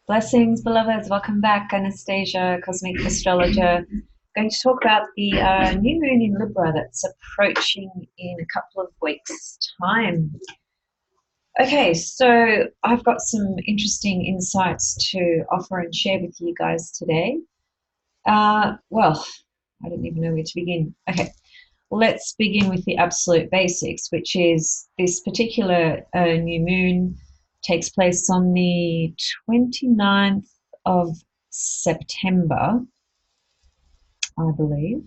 Blessings, beloveds. Welcome back. Anastasia, Cosmic Astrologer. Going to talk about the new moon in Libra that's approaching in a couple of weeks' time. Okay, so I've got some interesting insights to offer and share with you guys today. Well, I don't even know where to begin. Okay, let's begin with the absolute basics, which is this particular new moon takes place on the 29th of September, I believe.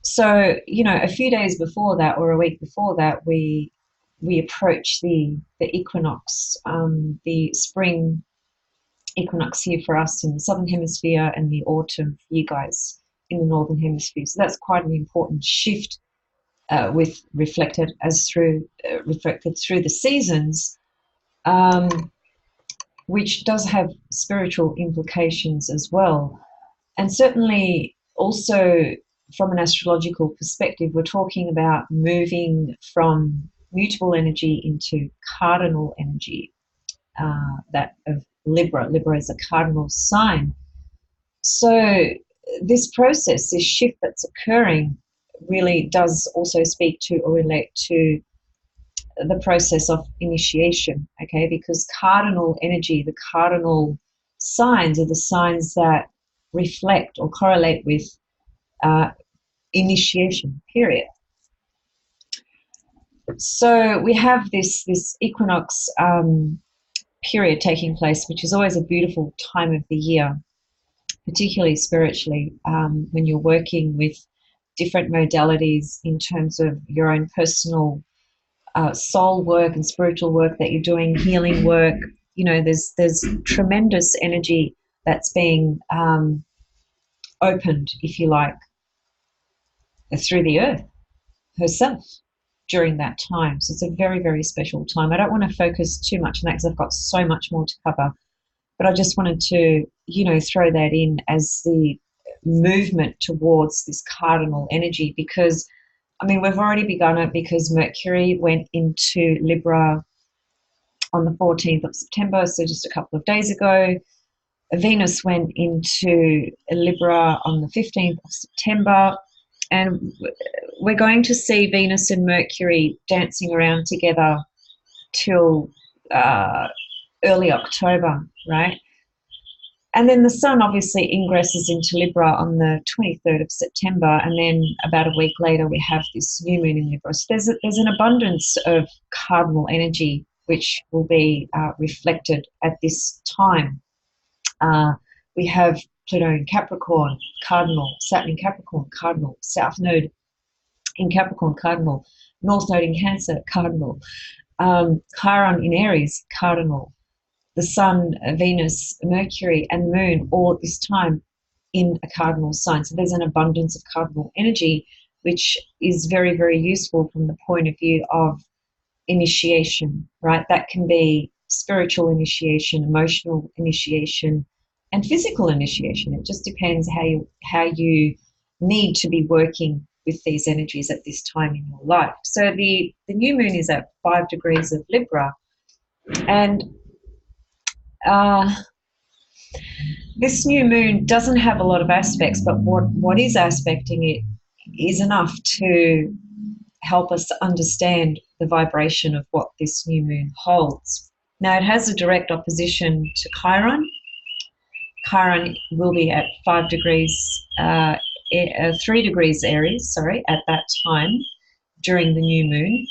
So, a few days before that or a week before that, we approach the equinox, the spring equinox here for us in the southern hemisphere and the autumn for you guys in the northern hemisphere. So that's quite an important shift with reflected through the seasons, which does have spiritual implications as well. And certainly also from an astrological perspective, we're talking about moving from mutable energy into cardinal energy, that of Libra. Libra is a cardinal sign. So this process, this shift that's occurring, really does also speak to or relate to the process of initiation, okay? Because cardinal energy, the cardinal signs are the signs that reflect or correlate with uh, initiation, period. So we have this equinox period taking place, which is always a beautiful time of the year, particularly spiritually, when you're working with different modalities in terms of your own personal soul work and spiritual work that you're doing, healing work. There's tremendous energy that's being opened, if you like, through the earth herself during that time. So it's a very, very special time. I don't want to focus too much on that because I've got so much more to cover, but I just wanted to, throw that in as the movement towards this cardinal energy, because we've already begun it because Mercury went into Libra on the 14th of September, so just a couple of days ago. Venus went into Libra on the 15th of September, and we're going to see Venus and Mercury dancing around together till early October, right? And then the Sun obviously ingresses into Libra on the 23rd of September, and then about a week later we have this new moon in Libra. So there's an abundance of cardinal energy which will be reflected at this time. We have Pluto in Capricorn, cardinal, Saturn in Capricorn, cardinal, South Node in Capricorn, cardinal, North Node in Cancer, cardinal, Chiron in Aries, cardinal, the Sun, Venus, Mercury, and the Moon all at this time in a cardinal sign. So there's an abundance of cardinal energy, which is very, very useful from the point of view of initiation, right? That can be spiritual initiation, emotional initiation, and physical initiation. It just depends how you need to be working with these energies at this time in your life. So the new moon is at 5 degrees of Libra, and this new moon doesn't have a lot of aspects, but what is aspecting it is enough to help us understand the vibration of what this new moon holds. Now, it has a direct opposition to Chiron. Chiron will be at 5 degrees, 3 degrees Aries, at that time during the new moon.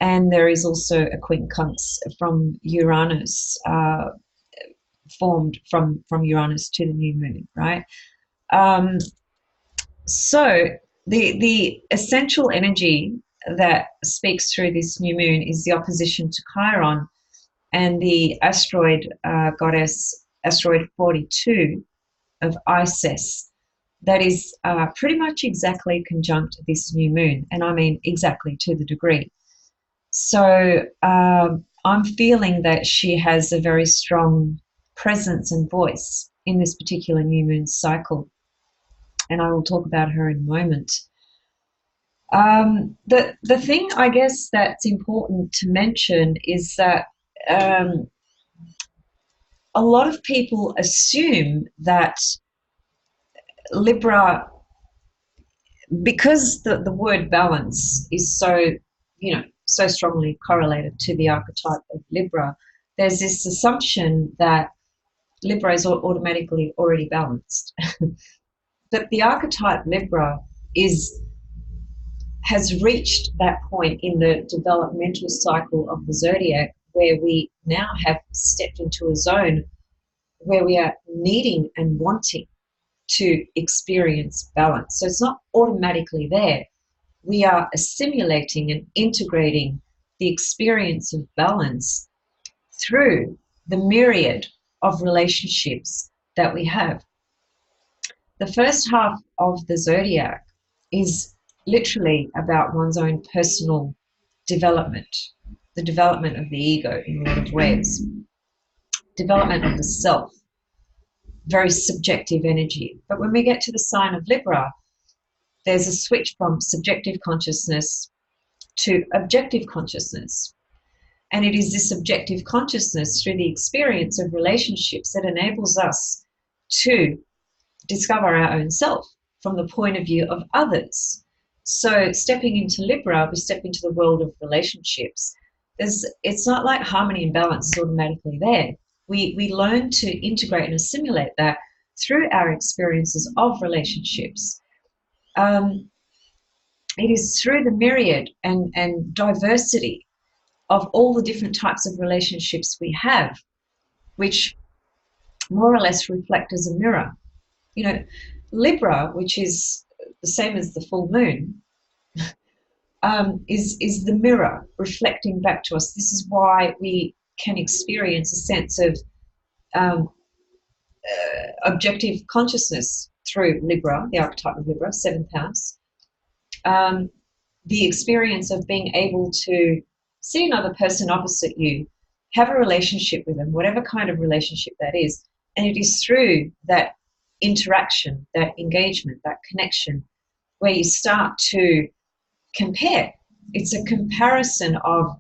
And there is also a quincunx from Uranus, formed from Uranus to the new moon, right? So the essential energy that speaks through this new moon is the opposition to Chiron and the asteroid goddess, asteroid 42 of Isis, that is pretty much exactly conjunct this new moon, and I mean exactly to the degree. So I'm feeling that she has a very strong presence and voice in this particular new moon cycle, and I will talk about her in a moment. The thing I guess that's important to mention is that a lot of people assume that Libra, because the word balance is so, so strongly correlated to the archetype of Libra, there's this assumption that Libra is automatically already balanced. But the archetype Libra has reached that point in the developmental cycle of the zodiac where we now have stepped into a zone where we are needing and wanting to experience balance. So it's not automatically there. We are assimilating and integrating the experience of balance through the myriad of relationships that we have. The first half of the zodiac is literally about one's own personal development, the development of the ego in a lot of ways, development of the self, very subjective energy. But when we get to the sign of Libra, there's a switch from subjective consciousness to objective consciousness. And it is this objective consciousness through the experience of relationships that enables us to discover our own self from the point of view of others. So stepping into Libra, we step into the world of relationships. It's not like harmony and balance is automatically there. We learn to integrate and assimilate that through our experiences of relationships. It is through the myriad and diversity of all the different types of relationships we have, which more or less reflect as a mirror. Libra, which is the same as the full moon, is the mirror reflecting back to us. This is why we can experience a sense of objective consciousness through Libra, the archetype of Libra, 7th house. The experience of being able to see another person opposite you, have a relationship with them, whatever kind of relationship that is. And it is through that interaction, that engagement, that connection, where you start to compare. It's a comparison of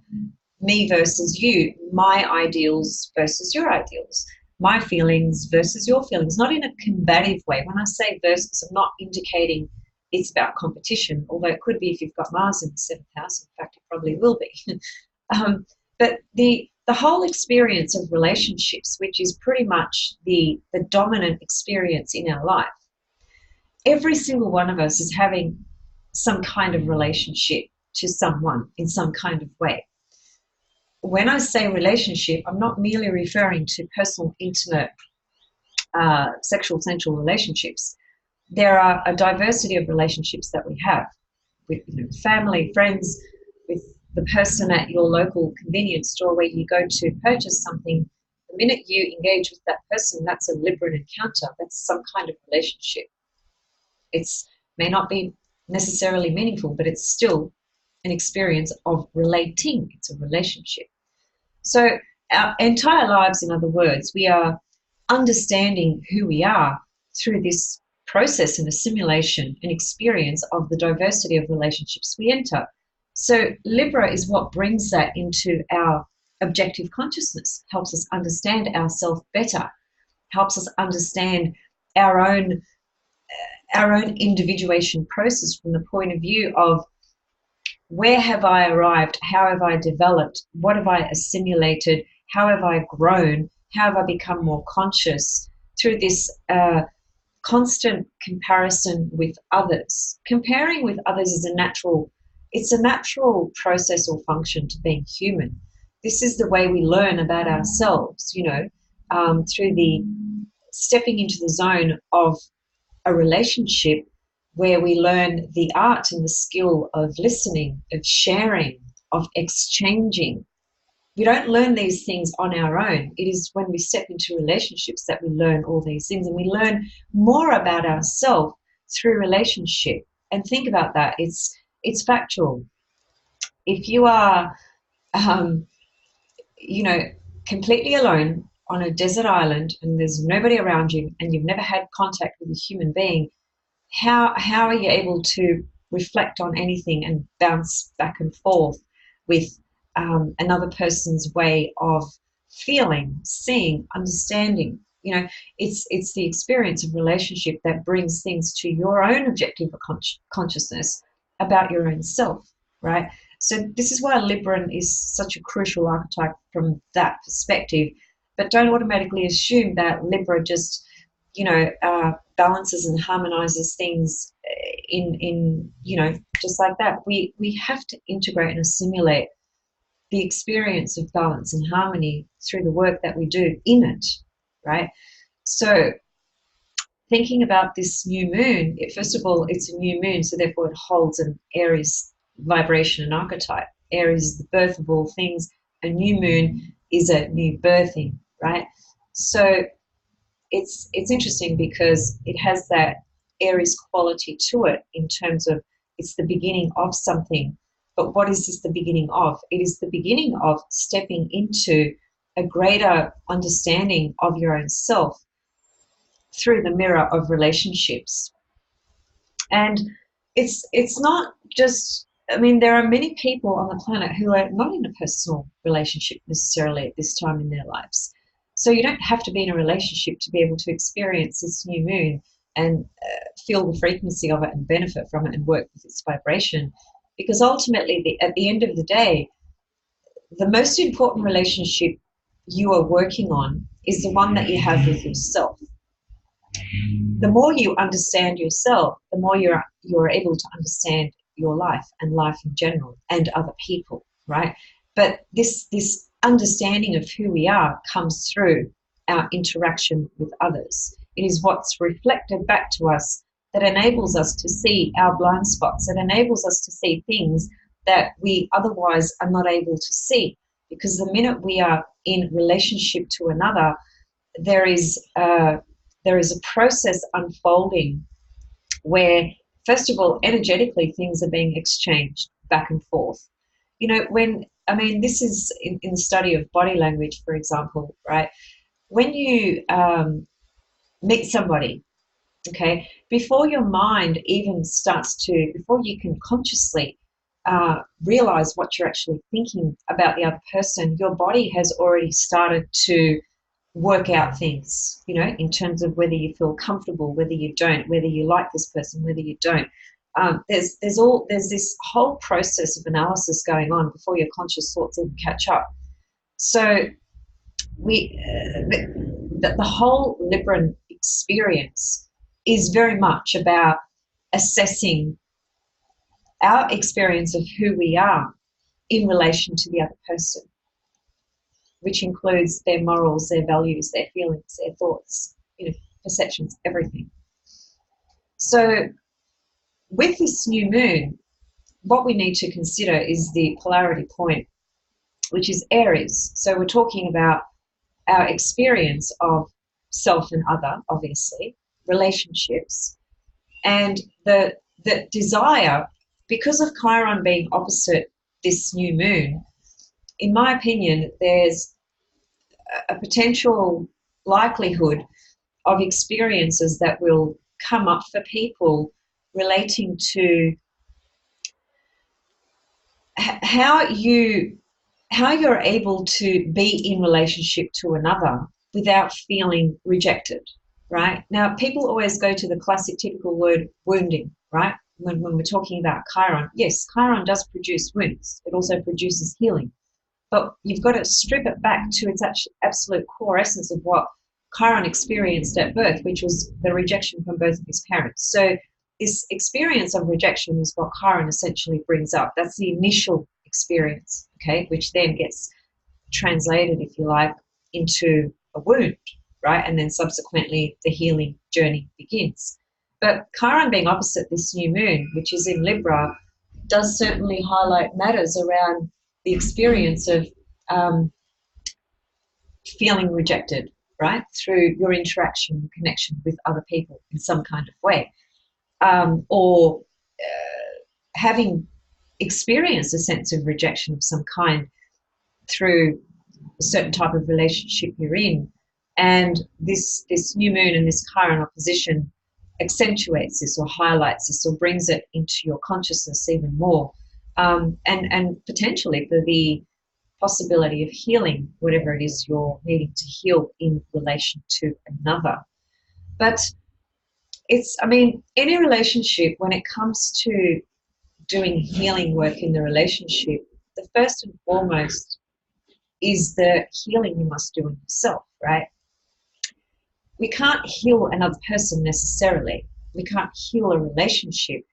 me versus you, my ideals versus your ideals, my feelings versus your feelings, not in a combative way. When I say versus, I'm not indicating it's about competition, although it could be if you've got Mars in the 7th house. In fact, it probably will be. But the whole experience of relationships, which is pretty much the dominant experience in our life, every single one of us is having some kind of relationship to someone in some kind of way. When I say relationship, I'm not merely referring to personal, intimate, sexual, sensual relationships. There are a diversity of relationships that we have with family, friends, with the person at your local convenience store where you go to purchase something. The minute you engage with that person, that's a Libran encounter. That's some kind of relationship. It may not be necessarily meaningful, but it's still an experience of relating. It's a relationship. So our entire lives, in other words, we are understanding who we are through this process and assimilation and experience of the diversity of relationships we enter. So Libra is what brings that into our objective consciousness, helps us understand ourselves better, helps us understand our own individuation process from the point of view of where have I arrived, how have I developed, what have I assimilated, how have I grown, how have I become more conscious through this constant comparison with others. Comparing with others is a natural process or function to being human. This is the way we learn about ourselves, through the stepping into the zone of a relationship where we learn the art and the skill of listening, of sharing, of exchanging. We don't learn these things on our own. It is when we step into relationships that we learn all these things, and we learn more about ourselves through relationship. And think about that. It's factual. If you are, completely alone on a desert island and there's nobody around you and you've never had contact with a human being, how are you able to reflect on anything and bounce back and forth with another person's way of feeling, seeing, understanding. You know, it's the experience of relationship that brings things to your own objective consciousness about your own self, right? So this is why Libran is such a crucial archetype from that perspective. But don't automatically assume that Libra just, balances and harmonizes things in just like that. We have to integrate and assimilate the experience of balance and harmony through the work that we do in it, right? So thinking about this new moon, first of all, it's a new moon, so therefore it holds an Aries vibration and archetype. Aries is the birth of all things. A new moon is a new birthing, right? So it's interesting because it has that Aries quality to it in terms of it's the beginning of something. But what is this the beginning of? It is the beginning of stepping into a greater understanding of your own self through the mirror of relationships. And it's not just, I mean, there are many people on the planet who are not in a personal relationship necessarily at this time in their lives. So you don't have to be in a relationship to be able to experience this new moon and feel the frequency of it and benefit from it and work with its vibration. Because ultimately, at the end of the day, the most important relationship you are working on is the one that you have with yourself. The more you understand yourself, the more you're able to understand your life and life in general and other people, right? But this understanding of who we are comes through our interaction with others. It is what's reflected back to us that enables us to see our blind spots, that enables us to see things that we otherwise are not able to see. Because the minute we are in relationship to another, there is a process unfolding where, first of all, energetically things are being exchanged back and forth. You know, this is in the study of body language, for example, right? When you meet somebody, okay, before your mind even before you can consciously realize what you're actually thinking about the other person, your body has already started to work out things, in terms of whether you feel comfortable, whether you don't, whether you like this person, whether you don't. There's this whole process of analysis going on before your conscious thoughts even catch up. So the whole Libran experience is very much about assessing our experience of who we are in relation to the other person, which includes their morals, their values, their feelings, their thoughts, perceptions, everything. So with this new moon, what we need to consider is the polarity point, which is Aries. So we're talking about our experience of self and other, obviously, relationships, and the desire, because of Chiron being opposite this new moon, in my opinion, there's a potential likelihood of experiences that will come up for people relating to how you're able to be in relationship to another without feeling rejected, right? Now, people always go to the classic typical word wounding, right? When we're talking about Chiron, yes, Chiron does produce wounds. It also produces healing. But you've got to strip it back to its absolute core essence of what Chiron experienced at birth, which was the rejection from both of his parents. So this experience of rejection is what Chiron essentially brings up. That's the initial experience, okay, which then gets translated, if you like, into a wound, right? And then subsequently the healing journey begins. But Chiron being opposite this new moon, which is in Libra, does certainly highlight matters around the experience of feeling rejected, right, through your interaction and connection with other people in some kind of way, or having experienced a sense of rejection of some kind through a certain type of relationship you're in. And this new moon and this Chiron opposition accentuates this or highlights this or brings it into your consciousness even more. And potentially for the possibility of healing whatever it is you're needing to heal in relation to another. But it's, I mean, any relationship, when it comes to doing healing work in the relationship, the first and foremost is the healing you must do in yourself, right? We can't heal another person necessarily. We can't heal a relationship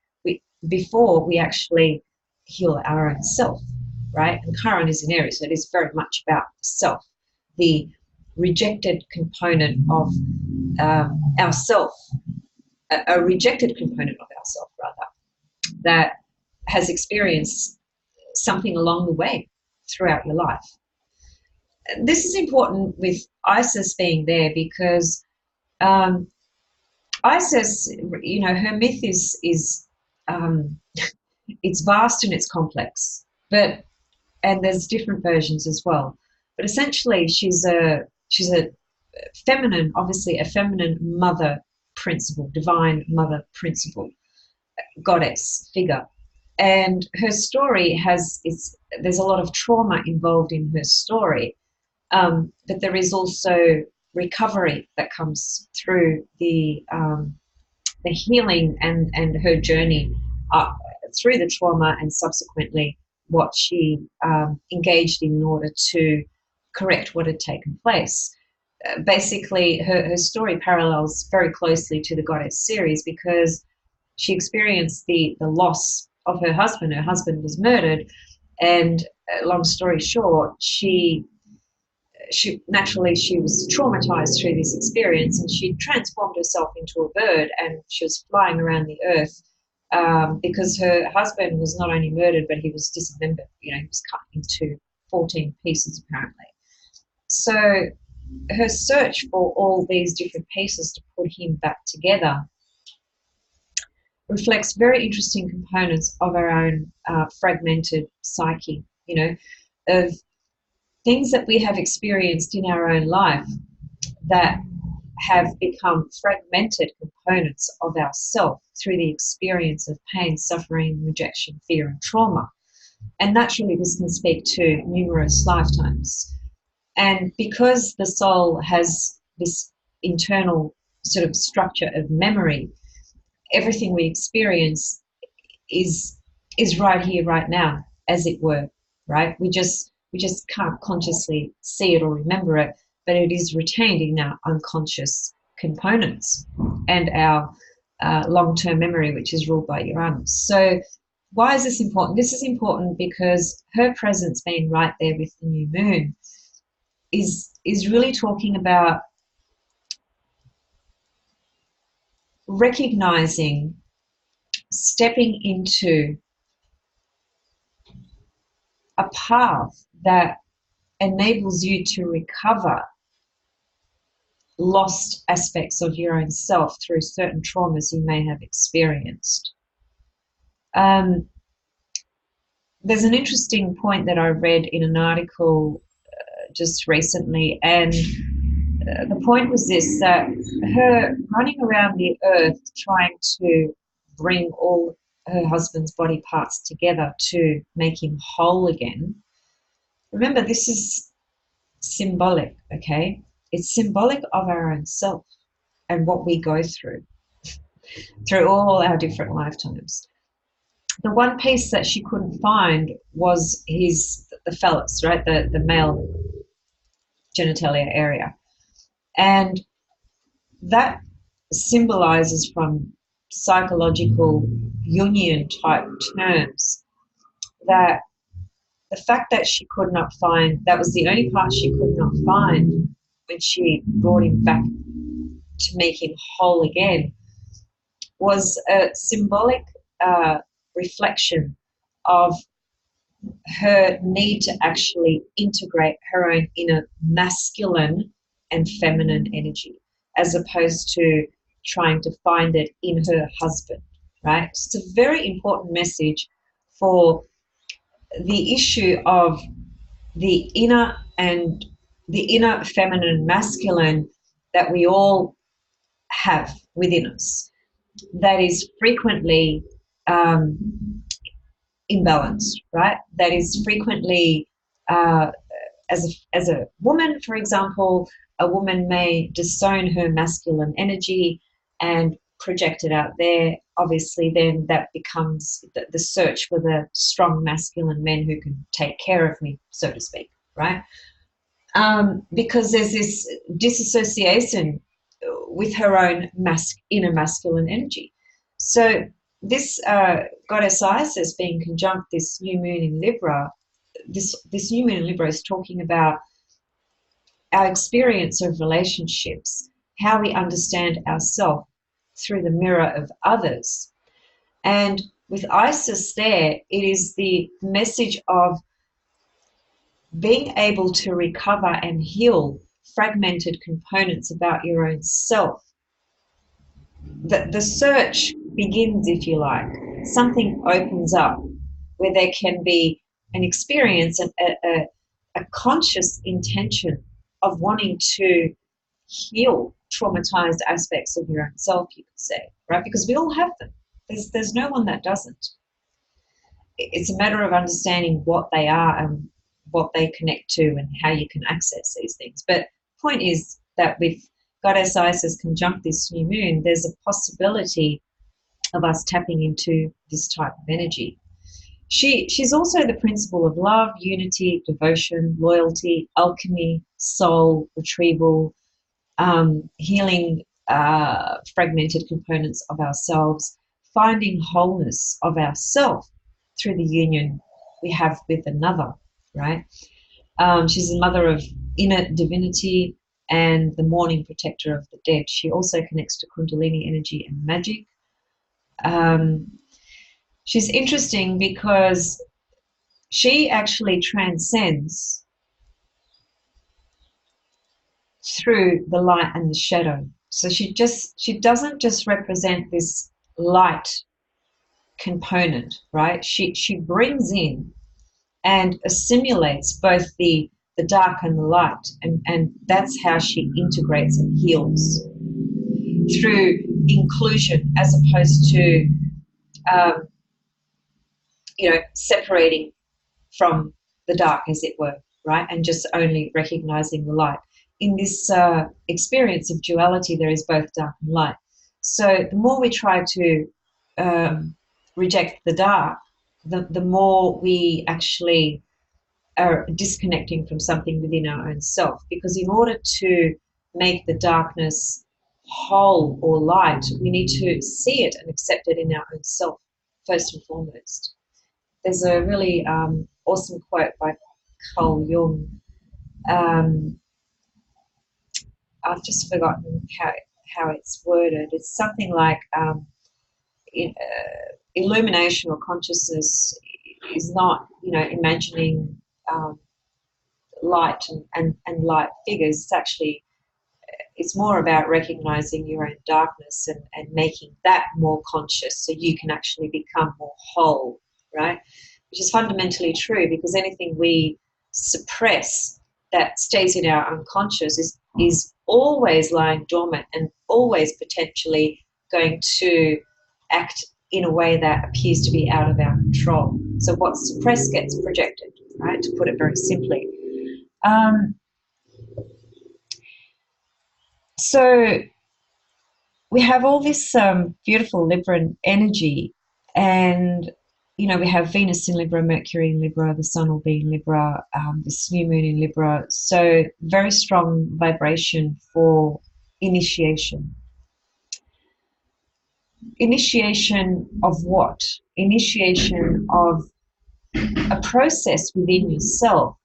before we actually heal our own self, right? And Chiron is in Aries, so it is very much about self, the rejected component of ourself, a rejected component of ourself, rather, that has experienced something along the way throughout your life. This is important with Isis being there because Isis, you know, her myth is it's vast and it's complex, and there's different versions as well. But essentially, she's a feminine, obviously a feminine mother principle, divine mother principle, goddess figure. And her story there's a lot of trauma involved in her story, but there is also recovery that comes through the healing and her journey through the trauma, and subsequently what she engaged in order to correct what had taken place. Basically, her story parallels very closely to the Goddess series because she experienced the loss of her husband. Her husband was murdered, and long story short, she was traumatized through this experience, and she transformed herself into a bird, and she was flying around the earth because her husband was not only murdered, but he was dismembered. You know, he was cut into 14 pieces apparently. So her search for all these different pieces to put him back together reflects very interesting components of our own fragmented psyche, you know, of things that we have experienced in our own life that have become fragmented components of ourself through the experience of pain, suffering, rejection, fear, and trauma. And naturally, this can speak to numerous lifetimes. And because the soul has this internal sort of structure of memory, everything we experience is right here, right now, as it were, right? We just can't consciously see it or remember it, but it is retained in our unconscious components and our long-term memory, which is ruled by Uranus. So why is this important? This is important because her presence being right there with the new moon is really talking about recognizing, stepping into a path that enables you to recover lost aspects of your own self through certain traumas you may have experienced. There's an interesting point that I read in an article just recently, and the point was this, that her running around the earth trying to bring all her husband's body parts together to make him whole again. Remember, this is symbolic, okay? It's symbolic of our own self and what we go through all our different lifetimes. The one piece that she couldn't find was the phallus, right? The male genitalia area. And that symbolizes, from psychological Jungian type terms, that the fact that she could not find, that was the only part she could not find when she brought him back to make him whole again, was a symbolic reflection of her need to actually integrate her own inner masculine and feminine energy, as opposed to trying to find it in her husband, right? It's a very important message for the issue of the inner feminine and masculine that we all have within us, that is frequently imbalanced, right? That is frequently Uh, as a woman, for example, a woman may disown her masculine energy and project it out there. Obviously, then that becomes the search for the strong masculine men who can take care of me, so to speak, right? Because there's this disassociation with her own inner masculine energy. So this goddess Isis being conjunct this new moon in Libra, this new moon in Libra is talking about our experience of relationships, how we understand ourselves through the mirror of others. And with Isis there, it is the message of being able to recover and heal fragmented components about your own self. The search begins, if you like. Something opens up where there can be an experience, a conscious intention of wanting to heal traumatized aspects of your own self, you could say, right? Because we all have them. There's no one that doesn't. It's a matter of understanding what they are and what they connect to and how you can access these things. But the point is that with Goddess Isis conjunct this new moon, there's a possibility of us tapping into this type of energy. She's also the principle of love, unity, devotion, loyalty, alchemy, soul, retrieval, healing fragmented components of ourselves, finding wholeness of ourself through the union we have with another, right? She's the mother of inner divinity and the morning protector of the dead. She also connects to Kundalini energy and magic. She's interesting because she actually transcends through the light and the shadow. So she doesn't just represent this light component, right? She brings in and assimilates both the dark and the light, and that's how she integrates and heals through inclusion as opposed to separating from the dark, as it were, right? And just only recognizing the light. In this experience of duality, there is both dark and light. So the more we try to reject the dark, the more we actually are disconnecting from something within our own self. Because in order to make the darkness whole or light, we need to see it and accept it in our own self, first and foremost. There's a really awesome quote by Carl Jung. I've just forgotten how it's worded. It's something like illumination or consciousness is not, imagining light and light figures. It's more about recognizing your own darkness and making that more conscious so you can actually become more whole, right? Which is fundamentally true, because anything we suppress that stays in our unconscious is always lying dormant and always potentially going to act in a way that appears to be out of our control. So what's suppressed gets projected, right? To put it very simply. So we have all this beautiful Libran energy, and we have Venus in Libra, Mercury in Libra, the Sun will be in Libra, this new moon in Libra. So very strong vibration for initiation. Initiation of what? Initiation of a process within yourself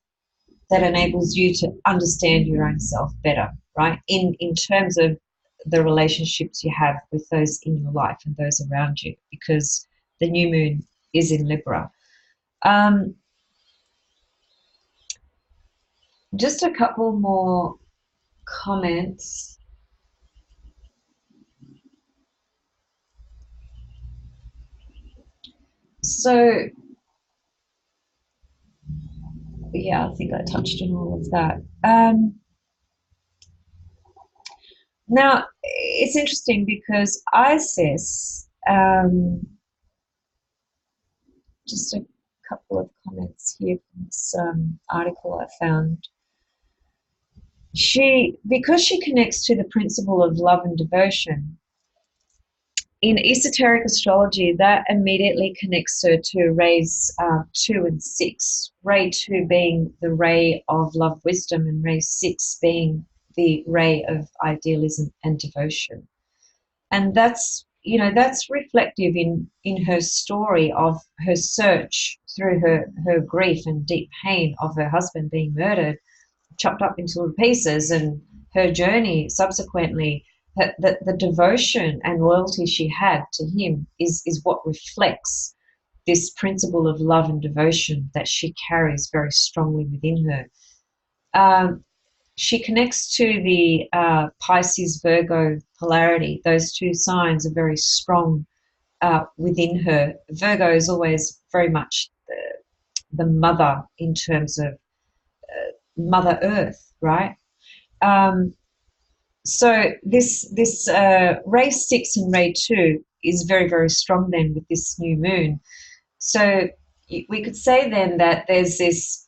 that enables you to understand your own self better, right? In terms of the relationships you have with those in your life and those around you, because the new moon is in Libra. Just a couple more comments. So, yeah, I think I touched on all of that. Now, it's interesting because Isis, just a couple of comments here from this article I found. Because she connects to the principle of love and devotion, in esoteric astrology, that immediately connects her to rays 2 and 6. Ray 2 being the ray of love, wisdom, and ray 6 being the ray of idealism and devotion. And that's, you know, that's reflective in her story of her search through her grief and deep pain of her husband being murdered, chopped up into little pieces, and her journey subsequently. The devotion and loyalty she had to him is what reflects this principle of love and devotion that she carries very strongly within her. She connects to the Pisces Virgo polarity. Those two signs are very strong within her. Virgo is always very much the mother in terms of Mother Earth, right? So this ray 6 and ray 2 is very, very strong then with this new moon. So we could say then that there's this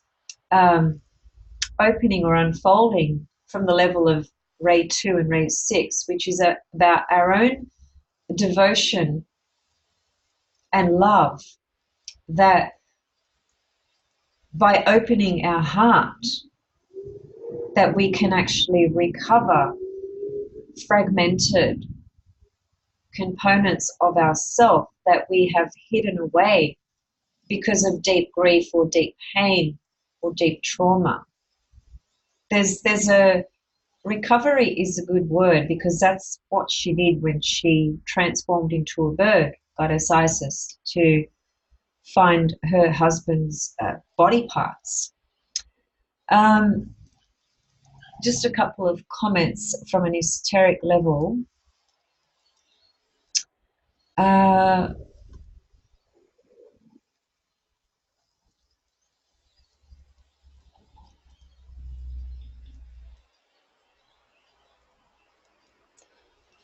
opening or unfolding from the level of ray 2 and ray 6, which is about our own devotion and love, that by opening our heart, that we can actually recover fragmented components of ourself that we have hidden away because of deep grief or deep pain or deep trauma. There's a recovery is a good word, because that's what she did when she transformed into a bird, goddess Isis, to find her husband's body parts. Just a couple of comments from an esoteric level.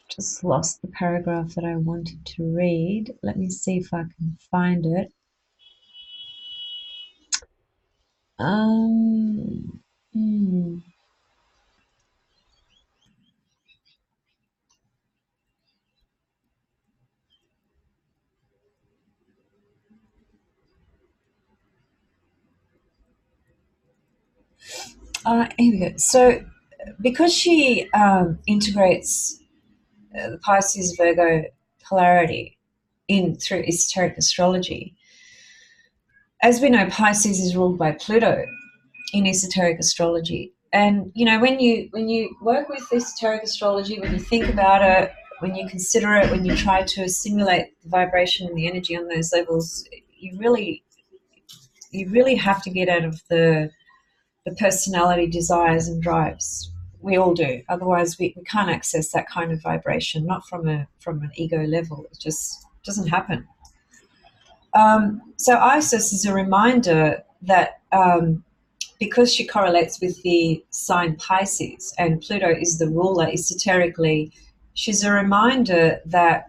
Just lost the paragraph that I wanted to read. Let me see if I can find it. Here we go. So, because she integrates the Pisces Virgo polarity in through esoteric astrology, as we know, Pisces is ruled by Pluto in esoteric astrology. And you know, when you work with esoteric astrology, when you think about it, when you consider it, when you try to assimilate the vibration and the energy on those levels, you really have to get out of the personality desires and drives. We all do. Otherwise, we can't access that kind of vibration, not from an ego level. It just doesn't happen. So Isis is a reminder that because she correlates with the sign Pisces and Pluto is the ruler esoterically, she's a reminder that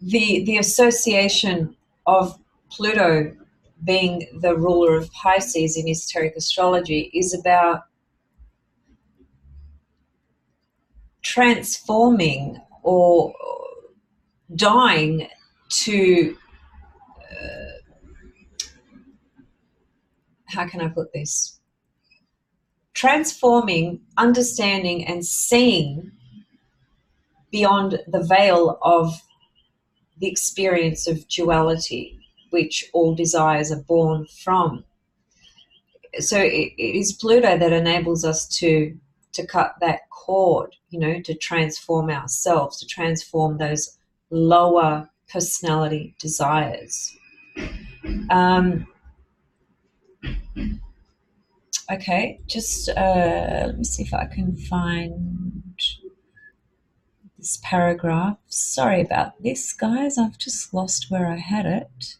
the association of Pluto being the ruler of Pisces in esoteric astrology is about transforming or dying to, how can I put this? Transforming, understanding, and seeing beyond the veil of the experience of duality, which all desires are born from. So it is Pluto that enables us to cut that cord, you know, to transform ourselves, to transform those lower personality desires. Okay, just let me see if I can find this paragraph. Sorry about this, guys. I've just lost where I had it.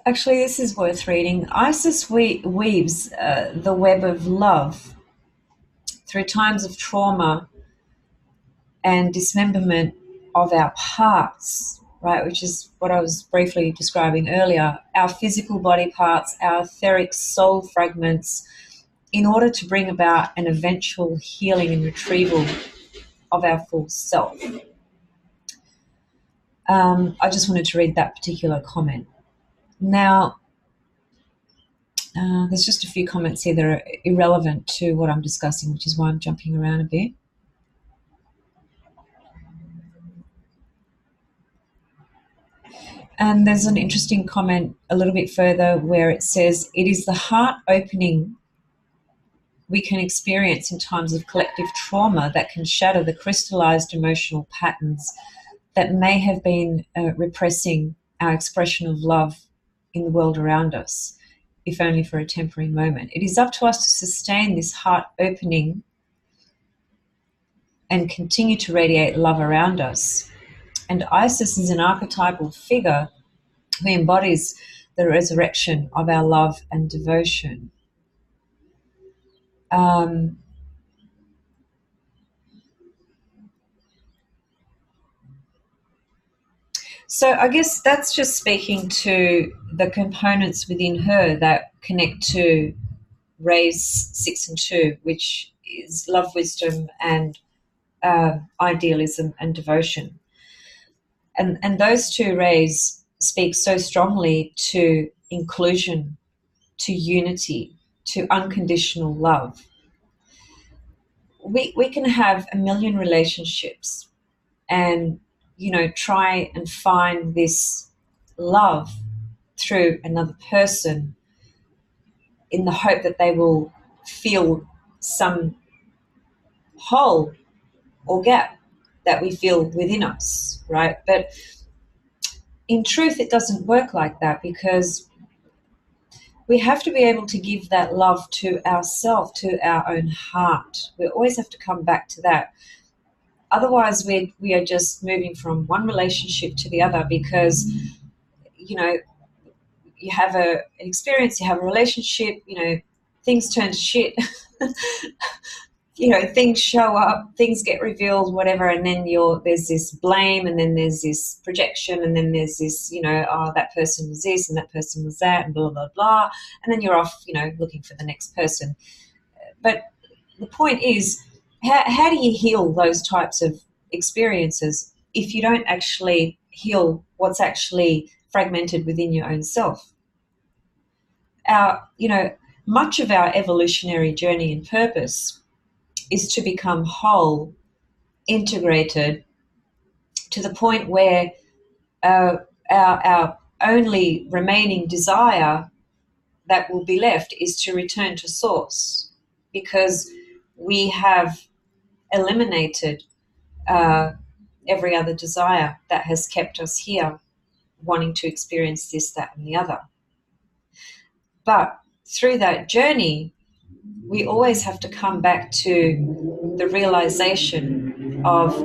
Actually, this is worth reading. Isis weaves the web of love through times of trauma and dismemberment of our parts, right, which is what I was briefly describing earlier, our physical body parts, our etheric soul fragments, in order to bring about an eventual healing and retrieval of our full self. I just wanted to read that particular comment. Now, there's just a few comments here that are irrelevant to what I'm discussing, which is why I'm jumping around a bit. And there's an interesting comment a little bit further where it says, it is the heart opening we can experience in times of collective trauma that can shatter the crystallized emotional patterns that may have been repressing our expression of love in the world around us, if only for a temporary moment. It is up to us to sustain this heart opening and continue to radiate love around us. And Isis is an archetypal figure who embodies the resurrection of our love and devotion. So I guess that's just speaking to the components within her that connect to rays 6 and 2, which is love, wisdom, and idealism and devotion. And those two rays speak so strongly to inclusion, to unity, to unconditional love. We can have a million relationships and, you know, try and find this love through another person in the hope that they will fill some hole or gap that we feel within us, right? But in truth, it doesn't work like that, because we have to be able to give that love to ourselves, to our own heart. We always have to come back to that. Otherwise, we are just moving from one relationship to the other, because, you know, you have an experience, you have a relationship, you know, things turn to shit. You know, things show up, things get revealed, whatever, and then there's this blame, and then there's this projection, and then there's this, you know, oh, that person was this and that person was that, and blah, blah, blah. And then you're off, you know, looking for the next person. But the point is, how do you heal those types of experiences if you don't actually heal what's actually fragmented within your own self? You know, much of our evolutionary journey and purpose is to become whole, integrated, to the point where our only remaining desire that will be left is to return to source, because we have eliminated every other desire that has kept us here, wanting to experience this, that, and the other. But through that journey, we always have to come back to the realization of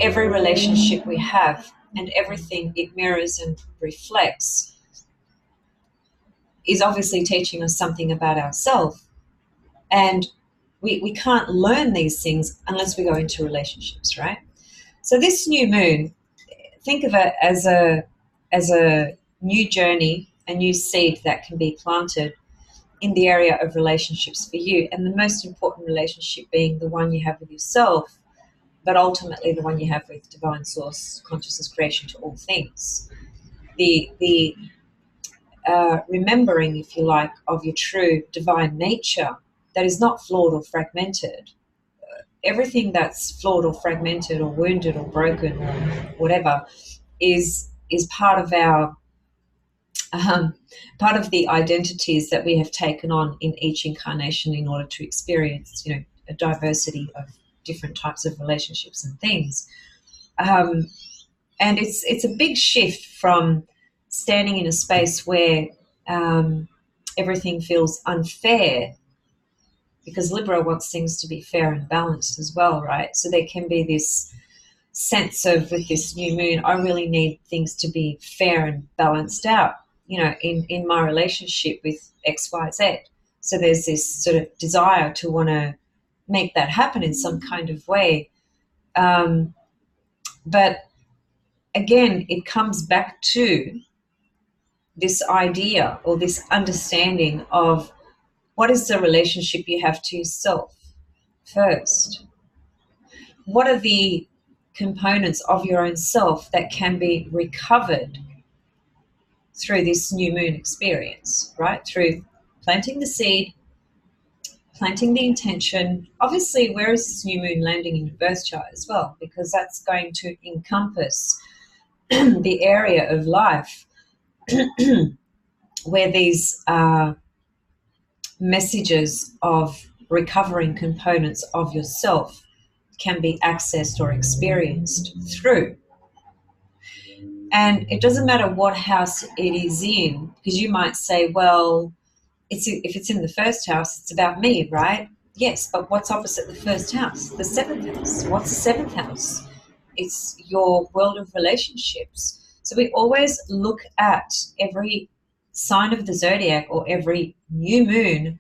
every relationship we have and everything it mirrors and reflects is obviously teaching us something about ourselves. And we can't learn these things unless we go into relationships, right? So this new moon, think of it as a new journey, a new seed that can be planted in the area of relationships for you, and the most important relationship being the one you have with yourself, but ultimately the one you have with divine source, consciousness, creation to all things. The remembering, if you like, of your true divine nature that is not flawed or fragmented. Everything that's flawed or fragmented or wounded or broken or whatever is part of our part of the identities that we have taken on in each incarnation in order to experience, you know, a diversity of different types of relationships and things. And it's a big shift from standing in a space where everything feels unfair, because Libra wants things to be fair and balanced as well, right? So there can be this sense of, with this new moon, I really need things to be fair and balanced out. in my relationship with XYZ. So there's this sort of desire to want to make that happen in some kind of way. But again, it comes back to this idea or this understanding of what is the relationship you have to yourself first. What are the components of your own self that can be recovered through this new moon experience, right? Through planting the seed, planting the intention. Obviously, where is this new moon landing in your birth chart as well? Because that's going to encompass the area of life where these messages of recovering components of yourself can be accessed or experienced through. And it doesn't matter what house it is in, because you might say, well, if it's in the first house, it's about me, right? Yes, but what's opposite the first house? The seventh house. What's the seventh house? It's your world of relationships. So we always look at every sign of the zodiac or every new moon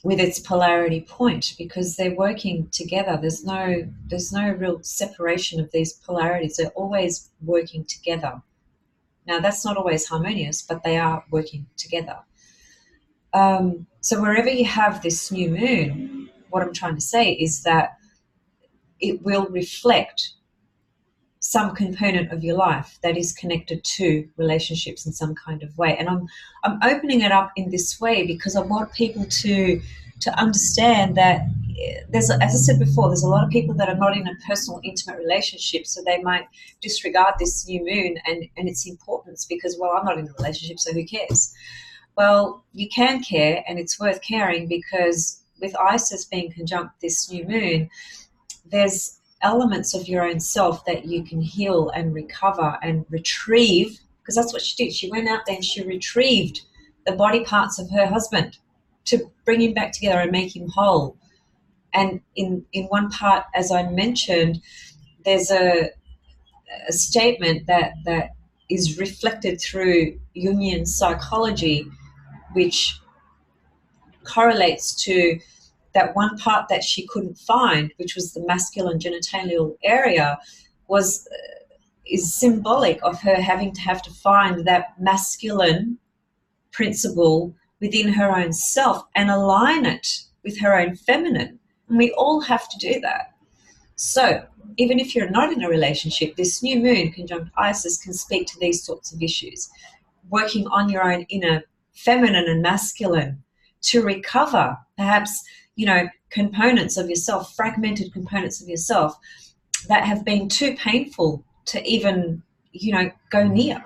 with its polarity point, because they're working together. There's no real separation of these polarities. They're always working together. Now, that's not always harmonious, but they are working together. So wherever you have this new moon, what I'm trying to say is that it will reflect some component of your life that is connected to relationships in some kind of way. And I'm opening it up in this way because I want people to understand that there's, as I said before, there's a lot of people that are not in a personal, intimate relationship, so they might disregard this new moon and its importance because, well, I'm not in a relationship, so who cares? Well, you can care, and it's worth caring, because with Isis being conjunct this new moon, there's elements of your own self that you can heal and recover and retrieve, because that's what she did. She went out there and she retrieved the body parts of her husband to bring him back together and make him whole. And in one part, as I mentioned, there's a statement that is reflected through Jungian psychology, which correlates to that one part that she couldn't find, which was the masculine genitalial area, is symbolic of her having to have to find that masculine principle within her own self and align it with her own feminine. And we all have to do that. So even if you're not in a relationship, this new moon conjunct Isis can speak to these sorts of issues, working on your own inner feminine and masculine to recover perhaps, components of yourself, fragmented components of yourself that have been too painful to even, go near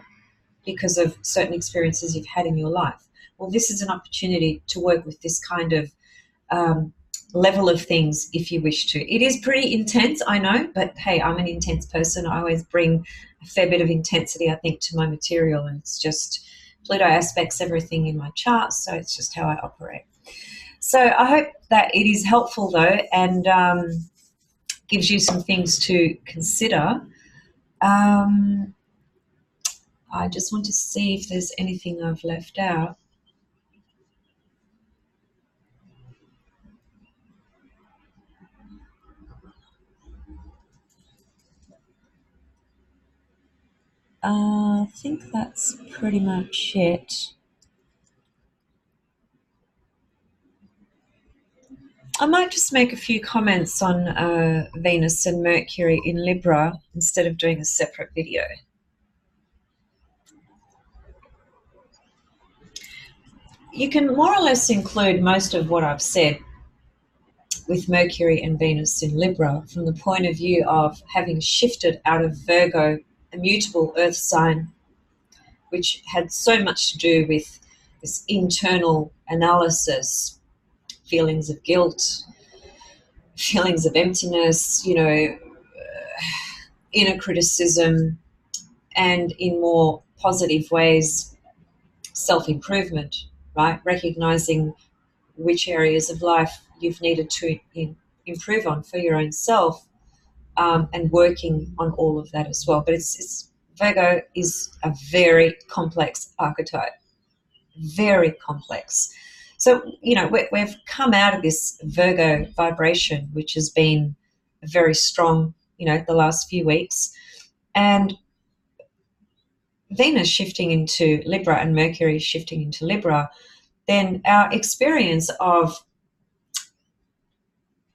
because of certain experiences you've had in your life. Well, this is an opportunity to work with this kind of level of things if you wish to. It is pretty intense, I know, but hey, I'm an intense person. I always bring a fair bit of intensity, I think, to my material, and it's just Pluto aspects everything in my charts, so it's just how I operate. So I hope that it is helpful, though, and gives you some things to consider. I just want to see if there's anything I've left out. I think that's pretty much it. I might just make a few comments on Venus and Mercury in Libra instead of doing a separate video. You can more or less include most of what I've said with Mercury and Venus in Libra from the point of view of having shifted out of Virgo, a mutable earth sign, which had so much to do with this internal analysis, feelings of guilt, feelings of emptiness, inner criticism, and in more positive ways, self-improvement, right? Recognizing which areas of life you've needed to improve on for your own self, and working on all of that as well. But it's Virgo is a very complex archetype, very complex. So, we've come out of this Virgo vibration, which has been very strong, the last few weeks. And Venus shifting into Libra and Mercury shifting into Libra, then our experience of,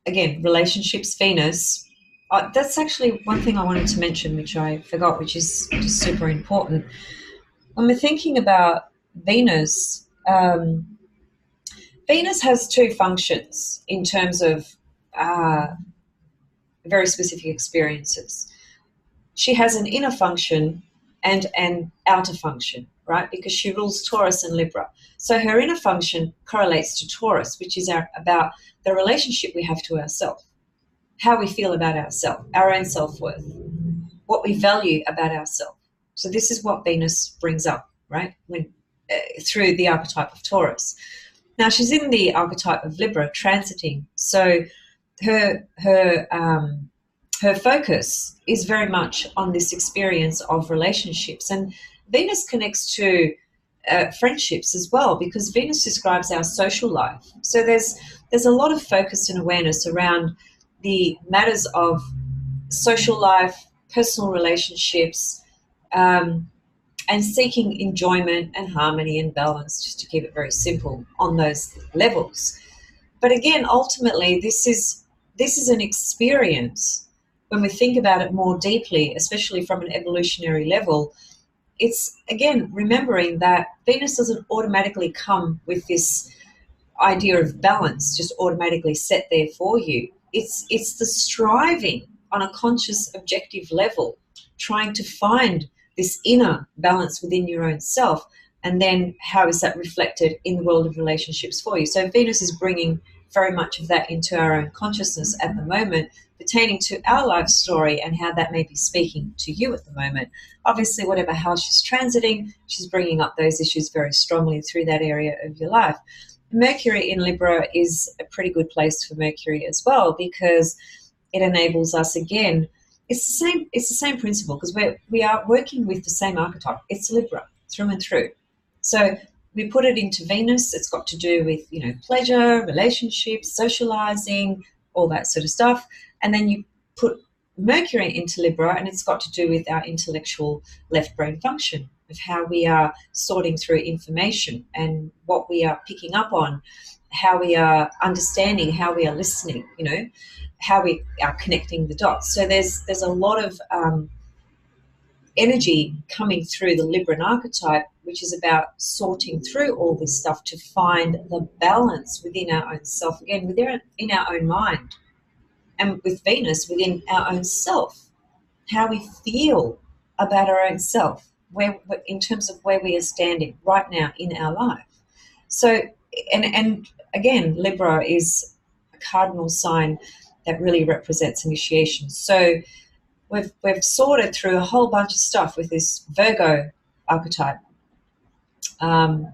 again, relationships, Venus, that's actually one thing I wanted to mention, which I forgot, which is just super important. When we're thinking about Venus, Venus has two functions in terms of very specific experiences. She has an inner function and an outer function, right? Because she rules Taurus and Libra. So her inner function correlates to Taurus, which is about the relationship we have to ourselves, how we feel about ourselves, our own self-worth, what we value about ourselves. So this is what Venus brings up, right? Through the archetype of Taurus. Now she's in the archetype of Libra, transiting. So her focus is very much on this experience of relationships, and Venus connects to friendships as well, because Venus describes our social life. So there's a lot of focus and awareness around the matters of social life, personal relationships, and seeking enjoyment and harmony and balance, just to keep it very simple on those levels. But again, ultimately, this is an experience. When we think about it more deeply, especially from an evolutionary level, it's, again, remembering that Venus doesn't automatically come with this idea of balance just automatically set there for you. It's the striving on a conscious, objective level, trying to find this inner balance within your own self, and then how is that reflected in the world of relationships for you. So Venus is bringing very much of that into our own consciousness at the moment, pertaining to our life story and how that may be speaking to you at the moment. Obviously, whatever house she's transiting, she's bringing up those issues very strongly through that area of your life. Mercury in Libra is a pretty good place for Mercury as well, because it enables us, again, it's the same principle, because we are working with the same archetype. It's Libra through and through. So we put it into Venus. It's got to do with, pleasure, relationships, socializing, all that sort of stuff. And then you put Mercury into Libra, and it's got to do with our intellectual left brain function, of how we are sorting through information and what we are picking up on, how we are understanding, how we are listening, how we are connecting the dots. So there's a lot of energy coming through the Libran archetype, which is about sorting through all this stuff to find the balance within our own self, again, in our own mind, and with Venus within our own self, how we feel about our own self, where in terms of where we are standing right now in our life. So, and again, Libra is a cardinal sign that really represents initiation. So we've sorted through a whole bunch of stuff with this Virgo archetype. And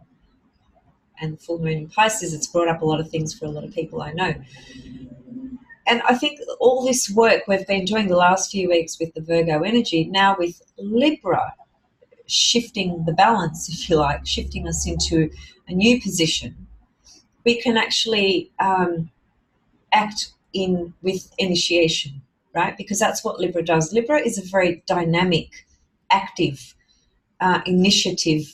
the full moon in Pisces, it's brought up a lot of things for a lot of people I know. And I think all this work we've been doing the last few weeks with the Virgo energy, now with Libra shifting the balance, if you like, shifting us into a new position, we can actually act with initiation, right? Because that's what Libra does. Libra is a very dynamic, active, initiatory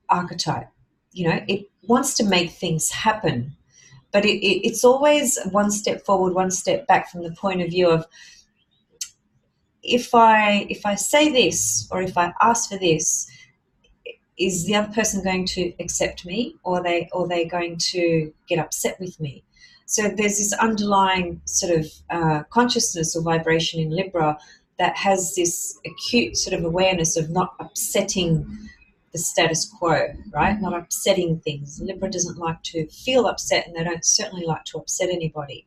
archetype. It wants to make things happen, but it's always one step forward, one step back, from the point of view of, if I say this, or if I ask for this, is the other person going to accept me, or are they going to get upset with me? So there's this underlying sort of consciousness or vibration in Libra that has this acute sort of awareness of not upsetting the status quo, right? Not upsetting things. Libra doesn't like to feel upset, and they don't certainly like to upset anybody.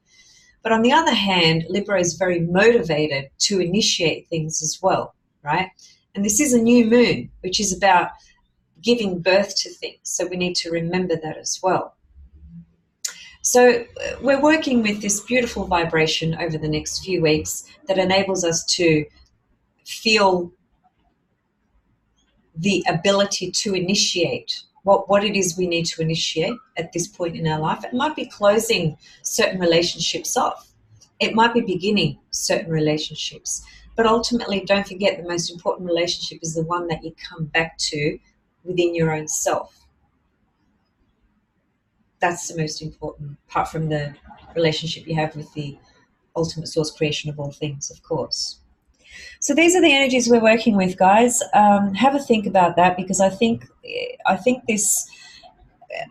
But on the other hand, Libra is very motivated to initiate things as well, right? And this is a new moon, which is about giving birth to things. So we need to remember that as well. So we're working with this beautiful vibration over the next few weeks that enables us to feel the ability to initiate what it is we need to initiate at this point in our life. It might be closing certain relationships off. It might be beginning certain relationships. But ultimately, don't forget, the most important relationship is the one that you come back to within your own self. That's the most important, apart from the relationship you have with the ultimate source creation of all things, of course. So these are the energies we're working with, guys. Have a think about that, because I think this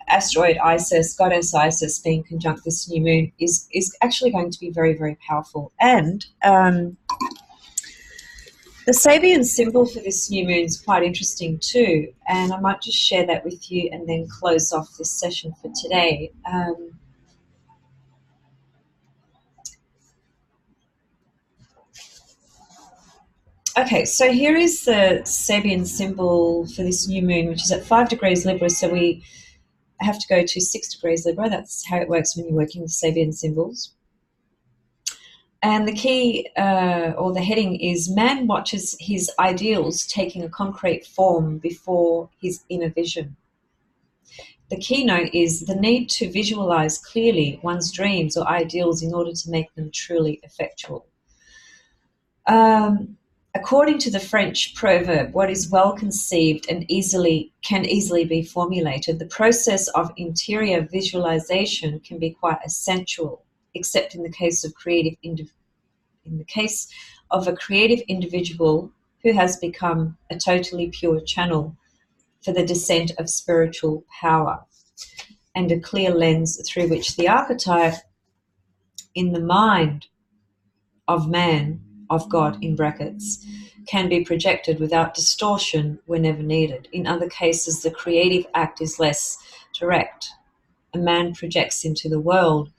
asteroid Isis, goddess Isis, being conjunct this new moon is actually going to be very, very powerful. And the Sabian symbol for this new moon is quite interesting too, and I might just share that with you and then close off this session for today. Okay, so here is the Sabian symbol for this new moon, which is at 5 degrees Libra, so we have to go to 6 degrees Libra. That's how it works when you're working with Sabian symbols. And the key, or the heading, is man watches his ideals taking a concrete form before his inner vision. The keynote is the need to visualize clearly one's dreams or ideals in order to make them truly effectual. According to the French proverb, what is well conceived and can easily be formulated, the process of interior visualization can be quite essential, except in the case of a creative individual who has become a totally pure channel for the descent of spiritual power and a clear lens through which the archetype in the mind of man, of God in brackets, can be projected without distortion whenever needed. In other cases, the creative act is less direct. A man projects into the world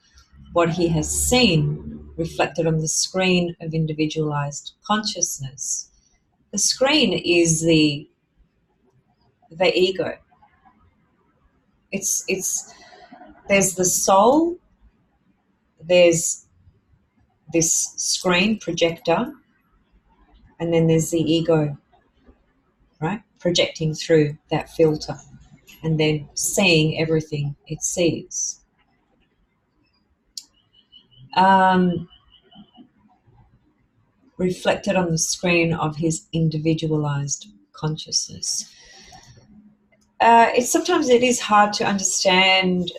what he has seen reflected on the screen of individualized consciousness. The screen is the ego. There's the soul, there's this screen projector, and then there's the ego, right? Projecting through that filter and then seeing everything it sees. Reflected on the screen of his individualized consciousness. Sometimes it is hard to understand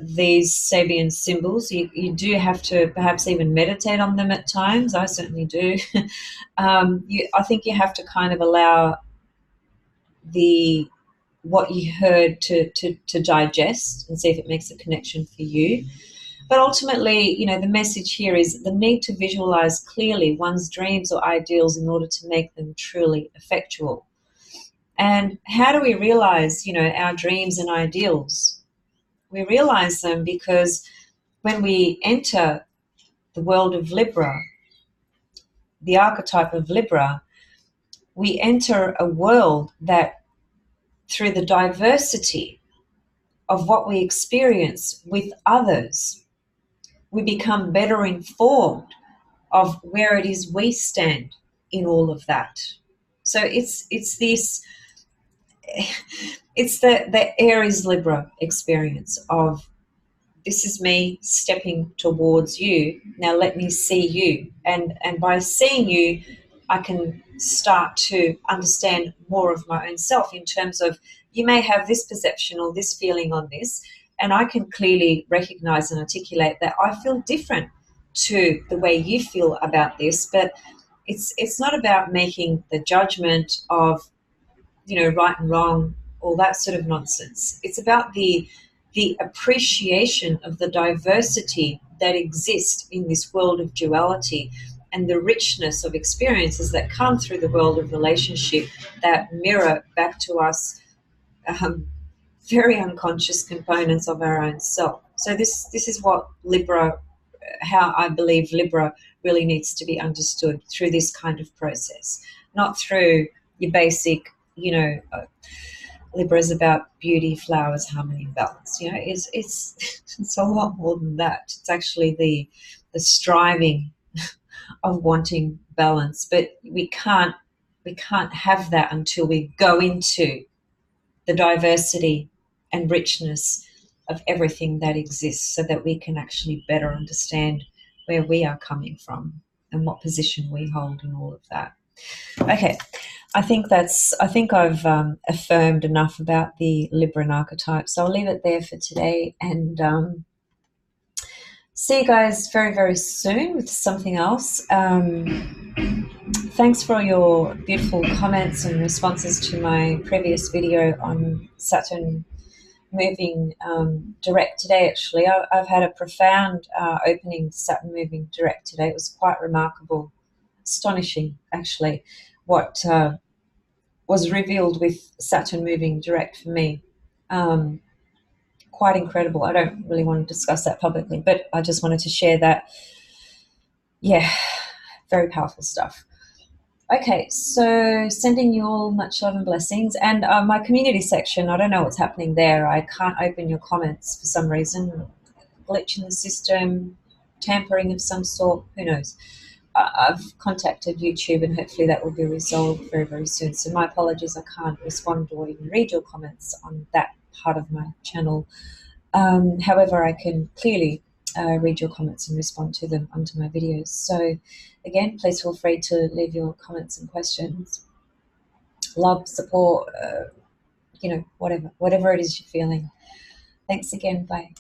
these Sabian symbols. You do have to perhaps even meditate on them at times. I certainly do. I think you have to kind of allow what you heard to digest and see if it makes a connection for you. But ultimately, the message here is the need to visualize clearly one's dreams or ideals in order to make them truly effectual. And how do we realize, our dreams and ideals? We realize them because when we enter the world of Libra, the archetype of Libra, we enter a world that, through the diversity of what we experience with others, we become better informed of where it is we stand in all of that. So it's the Aries Libra experience of, this is me stepping towards you. Now let me see you. And by seeing you, I can start to understand more of my own self in terms of, you may have this perception or this feeling on this, and I can clearly recognize and articulate that I feel different to the way you feel about this. But it's not about making the judgment of, right and wrong, all that sort of nonsense. It's about the appreciation of the diversity that exists in this world of duality and the richness of experiences that come through the world of relationship that mirror back to us very unconscious components of our own self. So this is what Libra, how I believe Libra really needs to be understood, through this kind of process, not through your basic, Libra is about beauty, flowers, harmony, and balance. It's a lot more than that. It's actually the striving of wanting balance, but we can't have that until we go into the diversity and richness of everything that exists, so that we can actually better understand where we are coming from and what position we hold in all of that. Okay, I think I've affirmed enough about the Libran archetype, so I'll leave it there for today, and see you guys very, very soon with something else. Thanks for all your beautiful comments and responses to my previous video on Saturn moving direct today. Actually, I've had a profound opening Saturn moving direct today. It was quite remarkable, astonishing actually, what was revealed with Saturn moving direct for me. Quite incredible. I don't really want to discuss that publicly, but I just wanted to share that. Yeah, very powerful stuff. Okay, so sending you all much love and blessings. And my community section, I don't know what's happening there. I can't open your comments for some reason. Glitch in the system, tampering of some sort, who knows. I've contacted YouTube, and hopefully that will be resolved very, very soon. So my apologies, I can't respond or even read your comments on that part of my channel. However, I can clearly read your comments and respond to them under my videos. So again, please feel free to leave your comments and questions. Love, support, whatever it is you're feeling. Thanks again. Bye.